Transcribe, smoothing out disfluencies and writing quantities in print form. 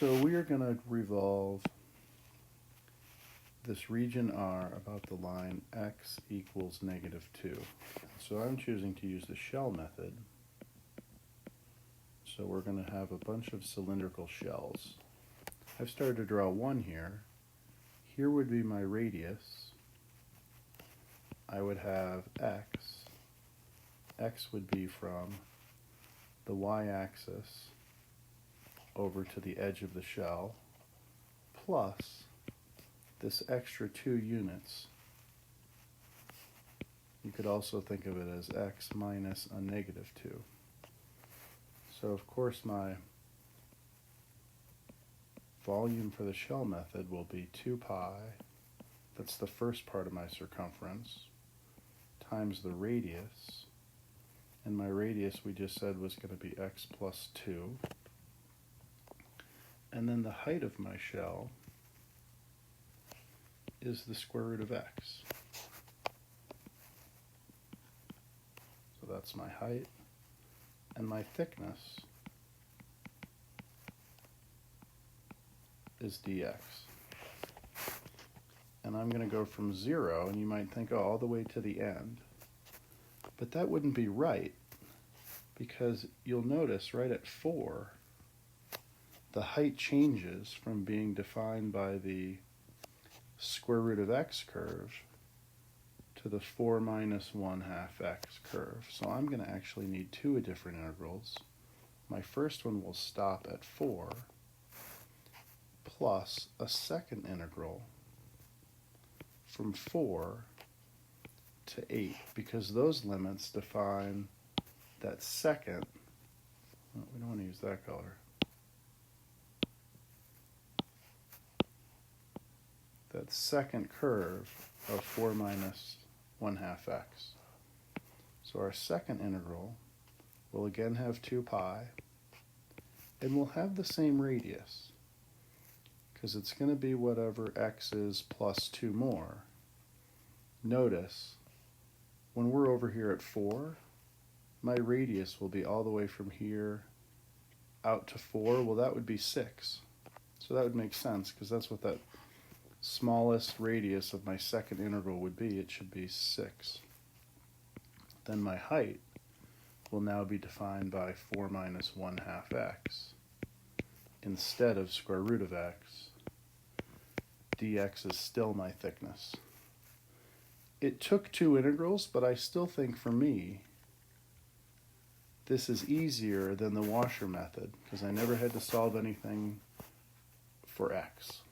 So we are going to revolve this region R about the line x equals -2. So I'm choosing to use the shell method. So we're going to have a bunch of cylindrical shells. I've started to draw one here. Here would be my radius. I would have x. X would be from the y-axis over to the edge of the shell, plus this extra 2 units. You could also think of it as x minus a -2. So of course my volume for the shell method will be 2 pi, that's the first part of my circumference, times the radius, and my radius we just said was going to be x plus 2, and then the height of my shell is the square root of x. So that's my height, and my thickness is dx. And I'm going to go from 0, and you might think, oh, all the way to the end. But that wouldn't be right, because you'll notice right at 4, the height changes from being defined by the square root of x curve to the 4 minus 1/2 x curve. So I'm going to actually need 2 different integrals. My first one will stop at 4, plus a second integral from 4 to 8, because those limits define that second, well, we don't want to use that color, that second curve of 4 minus 1/2 x. So our second integral will again have 2 pi, and we'll have the same radius, because it's going to be whatever x is plus 2 more. Notice, when we're over here at 4, my radius will be all the way from here out to 4. Well, that would be 6. So that would make sense, because that's what that smallest radius of my second integral would be. It should be 6. Then my height will now be defined by 4 minus 1/2 x instead of square root of x. Dx is still my thickness. It took 2 integrals, but I still think for me this is easier than the washer method, because I never had to solve anything for x.